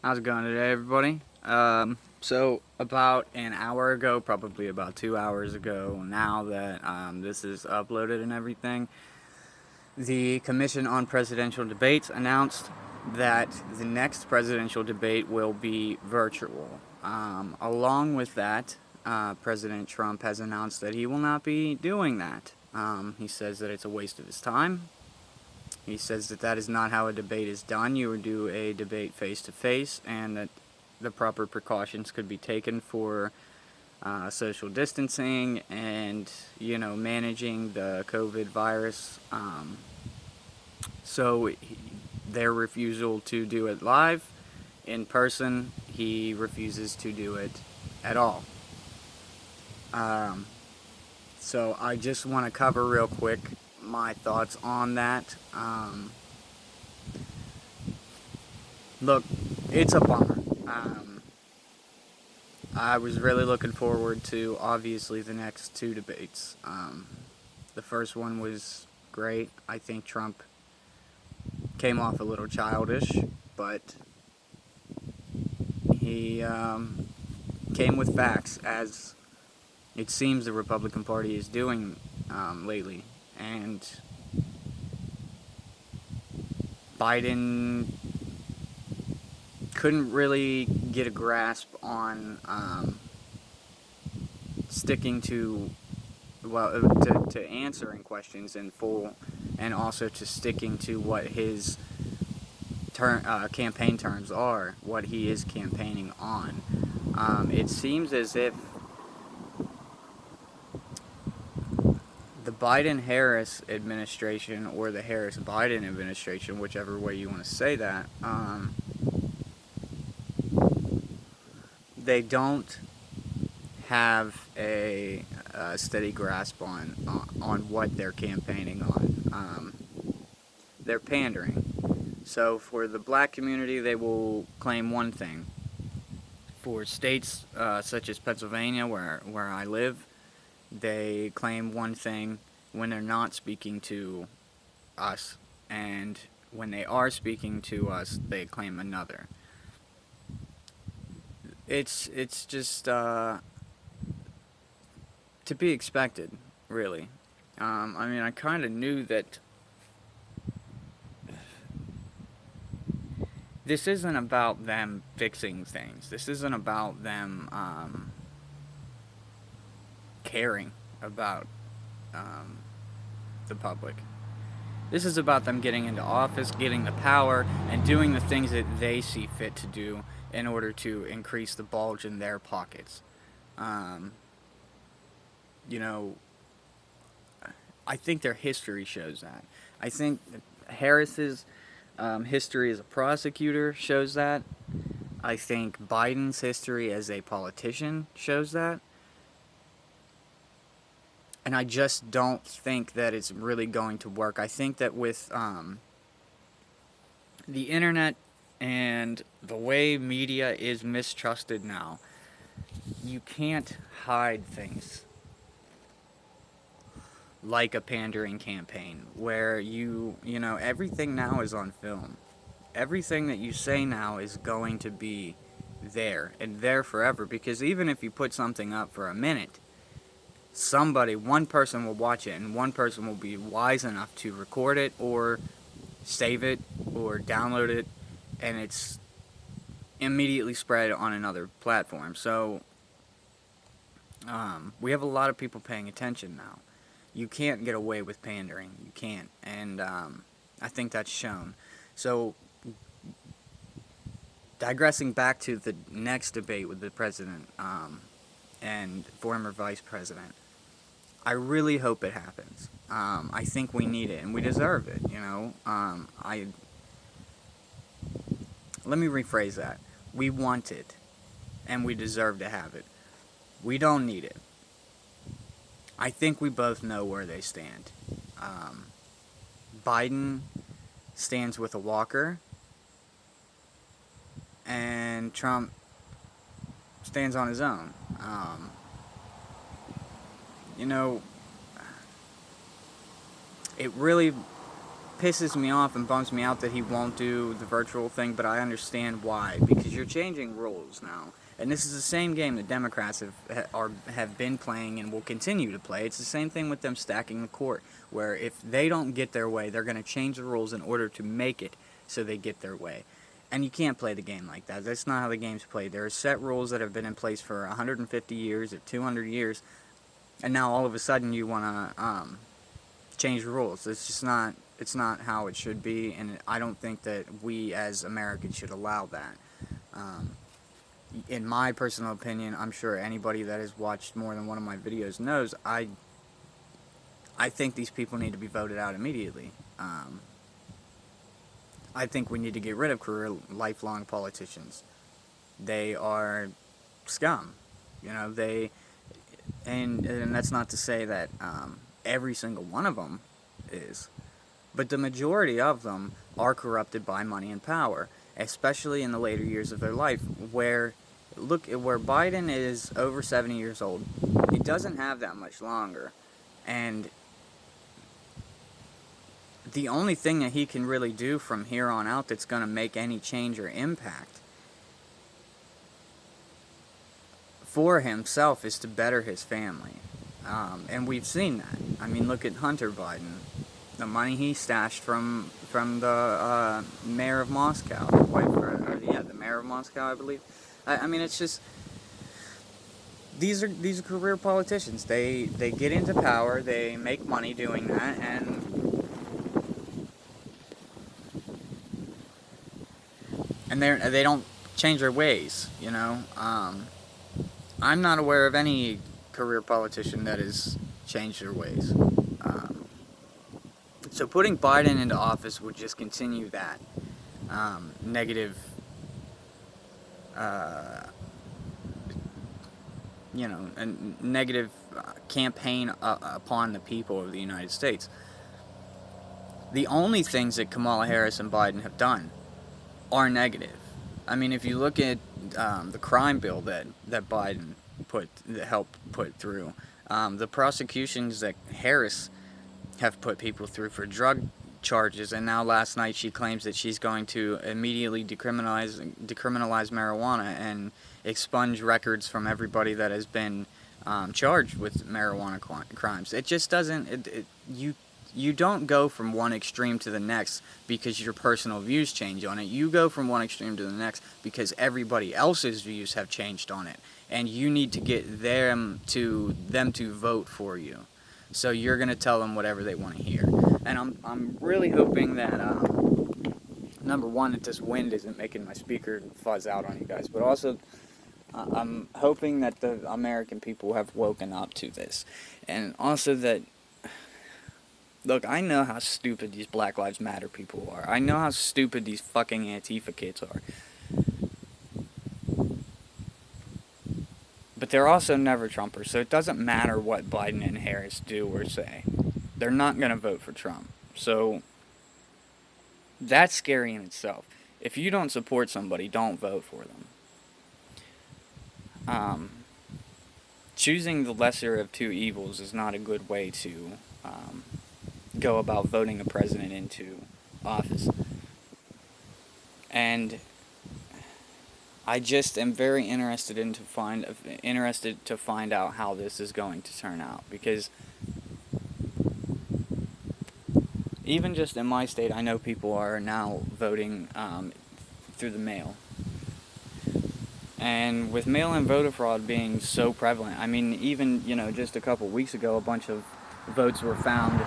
How's it going today, everybody? So about an hour ago, probably about 2 hours ago, now that this is uploaded and everything, the Commission on Presidential Debates announced that the next presidential debate will be virtual. Along with that, President Trump has announced that he will not be doing that. He says that it's a waste of his time. He says that that is not how a debate is done. You would do a debate face to face, and that the proper precautions could be taken for social distancing and managing the COVID virus. So their refusal to do it live in person, he refuses to do it at all. So I just want to cover real quick my thoughts on that. Look, it's a bummer. I was really looking forward to, obviously, the next two debates. The first one was great. I think Trump came off a little childish, but he came with facts, as it seems the Republican Party is doing lately. And Biden couldn't really get a grasp on sticking to, to answering questions in full, and also to sticking to what his campaign terms are, what he is campaigning on. It seems as if the Biden-Harris administration, or the Harris-Biden administration, whichever way you want to say that, they don't have a steady grasp on what they're campaigning on. They're pandering. So for the black community, they will claim one thing. For states such as Pennsylvania, where I live, they claim one thing when they're not speaking to us, and when they are speaking to us, they claim another. It's just to be expected, really. I mean, I kind of knew that this isn't about them fixing things. This isn't about them caring about the public. This is about them getting into office, getting the power, and doing the things that they see fit to do in order to increase the bulge in their pockets. You know, I think their history shows that. I think Harris's history as a prosecutor shows that. I think Biden's history as a politician shows that. And I just don't think that it's really going to work. I think that with the internet and the way media is mistrusted now, you can't hide things like a pandering campaign, where everything now is on film. Everything that you say now is going to be there, and there forever, because even if you put something up for a minute, one person will watch it, and one person will be wise enough to record it, or save it, or download it, and it's immediately spread on another platform. So we have a lot of people paying attention now. You can't get away with pandering. You can't. And I think that's shown. So, digressing back to the next debate with the president and former vice president, I really hope it happens. I think we need it, and we deserve it, Let me rephrase that. We want it, and we deserve to have it. We don't need it. I think we both know where they stand. Biden stands with a walker, and Trump stands on his own. It really pisses me off and bums me out that he won't do the virtual thing, but I understand why, because you're changing rules now. And this is the same game the Democrats have been playing and will continue to play. It's the same thing with them stacking the court, where if they don't get their way, they're going to change the rules in order to make it so they get their way. And you can't play the game like that. That's not how the game's played. There are set rules that have been in place for 150 years or 200 years, and now all of a sudden you want to change the rules. It's not how it should be, and I don't think that we as Americans should allow that. In my personal opinion, I'm sure anybody that has watched more than one of my videos knows, I think these people need to be voted out immediately. I think we need to get rid of career, lifelong politicians. They are scum. You know, and that's not to say that every single one of them is, but the majority of them are corrupted by money and power, especially in the later years of their life, where Biden is over 70 years old. He doesn't have that much longer, and the only thing that he can really do from here on out that's going to make any change or impact for himself is to better his family. And we've seen that. I mean, look at Hunter Biden. The money he stashed from the mayor of Moscow, the mayor of Moscow, I believe. I mean, it's just, these are career politicians. They get into power, they make money doing that, and they don't change their ways. You know, I'm not aware of any career politician that has changed their ways. So putting Biden into office would just continue that negative, negative campaign upon the people of the United States. The only things that Kamala Harris and Biden have done are negative. I mean, if you look at the crime bill that Biden helped put through, the prosecutions that Harris have put people through for drug charges, and now last night she claims that she's going to immediately decriminalize marijuana and expunge records from everybody that has been charged with marijuana crimes. It just doesn't. You don't go from one extreme to the next because your personal views change on it. You go from one extreme to the next because everybody else's views have changed on it, and you need to get them to vote for you. So you're going to tell them whatever they want to hear. And I'm really hoping that, number one, that this wind isn't making my speaker fuzz out on you guys. But also, I'm hoping that the American people have woken up to this. And also that, look, I know how stupid these Black Lives Matter people are. I know how stupid these fucking Antifa kids are. But they're also never Trumpers, so it doesn't matter what Biden and Harris do or say. They're not going to vote for Trump. So that's scary in itself. If you don't support somebody, don't vote for them. Choosing the lesser of two evils is not a good way to go about voting a president into office. And I just am very interested to find out how this is going to turn out, because even just in my state, I know people are now voting through the mail. And with mail-in voter fraud being so prevalent, I mean, even just a couple weeks ago, a bunch of votes were found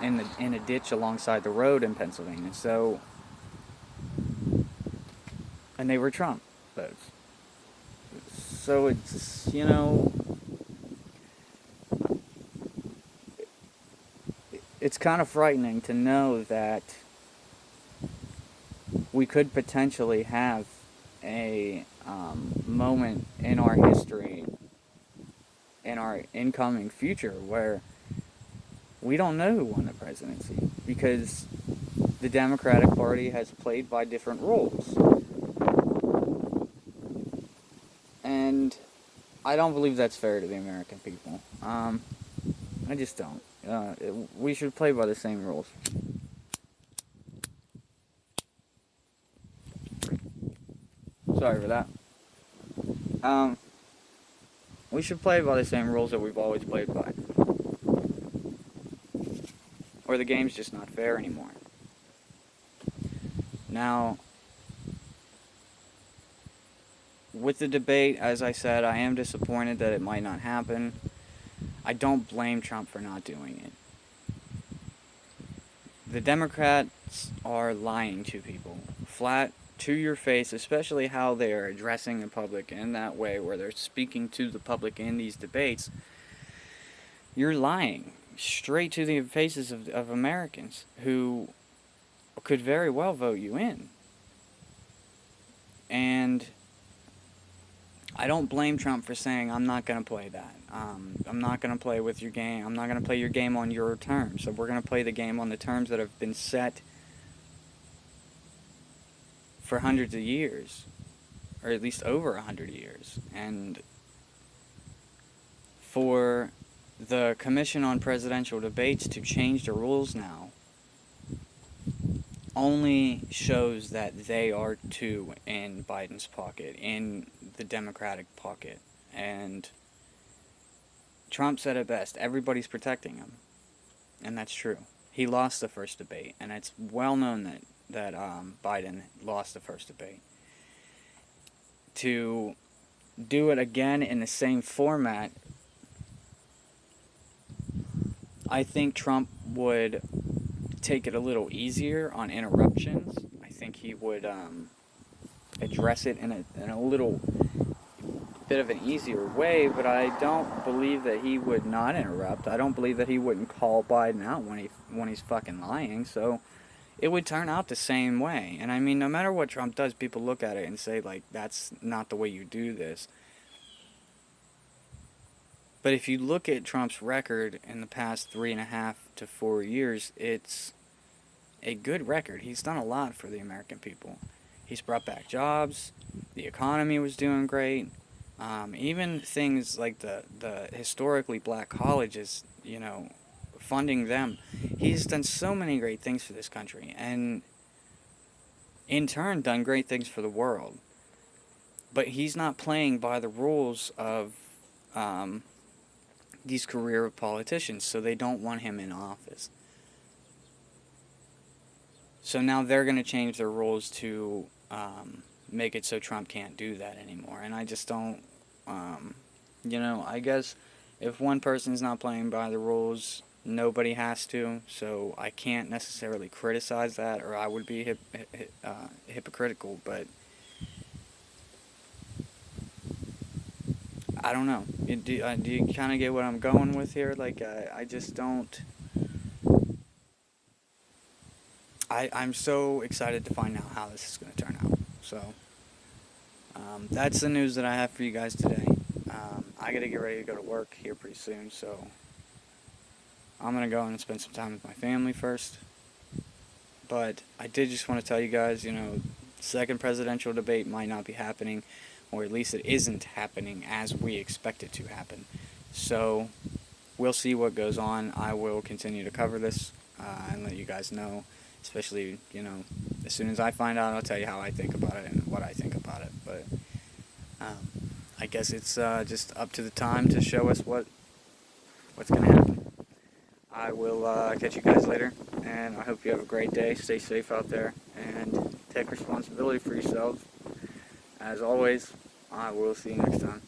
in a ditch alongside the road in Pennsylvania. So. And they were Trump votes. So it's, it's kind of frightening to know that we could potentially have a moment in our history, in our incoming future, where we don't know who won the presidency, because the Democratic Party has played by different rules. And I don't believe that's fair to the American people. I just don't. We should play by the same rules. Sorry for that. Um, we should play by the same rules that we've always played by. Or the game's just not fair anymore. Now, with the debate, as I said, I am disappointed that it might not happen. I don't blame Trump for not doing it. The Democrats are lying to people, flat to your face, especially how they are addressing the public in that way, where they're speaking to the public in these debates. You're lying straight to the faces of Americans who could very well vote you in. And I don't blame Trump for saying, I'm not going to play that. I'm not going to play with your game. I'm not going to play your game on your terms. So we're going to play the game on the terms that have been set for hundreds of years, or at least over 100 years. And for the Commission on Presidential Debates to change the rules now only shows that they are too in Biden's pocket, in the Democratic pocket. And Trump said it best, everybody's protecting him. And that's true. He lost the first debate, and it's well known that Biden lost the first debate. To do it again in the same format, I think Trump would take it a little easier on interruptions. I think he would address it in a little bit of an easier way, but I don't believe that he would not interrupt. I don't believe that he wouldn't call Biden out when he's fucking lying. So it would turn out the same way. And I mean, no matter what Trump does, people look at it and say, like, that's not the way you do this. But if you look at Trump's record in the past 3.5 to 4 years, it's a good record. He's done a lot for the American people. He's brought back jobs. The economy was doing great. Even things like the historically black colleges, funding them. He's done so many great things for this country, and in turn done great things for the world. But he's not playing by the rules of these career politicians, so they don't want him in office. So now they're going to change their rules to make it so Trump can't do that anymore. And I just don't, I guess if one person's not playing by the rules, nobody has to. So I can't necessarily criticize that, or I would be hypocritical. But I don't know. Do you kind of get what I'm going with here? Like, I just don't. I'm so excited to find out how this is going to turn out. So, that's the news that I have for you guys today. I got to get ready to go to work here pretty soon, so I'm going to go and spend some time with my family first. But I did just want to tell you guys, second presidential debate might not be happening, or at least it isn't happening as we expect it to happen. So, we'll see what goes on. I will continue to cover this and let you guys know. Especially, as soon as I find out, I'll tell you how I think about it and what I think about it. But I guess it's just up to the time to show us what's going to happen. I will catch you guys later, and I hope you have a great day. Stay safe out there, and take responsibility for yourselves. As always, I will see you next time.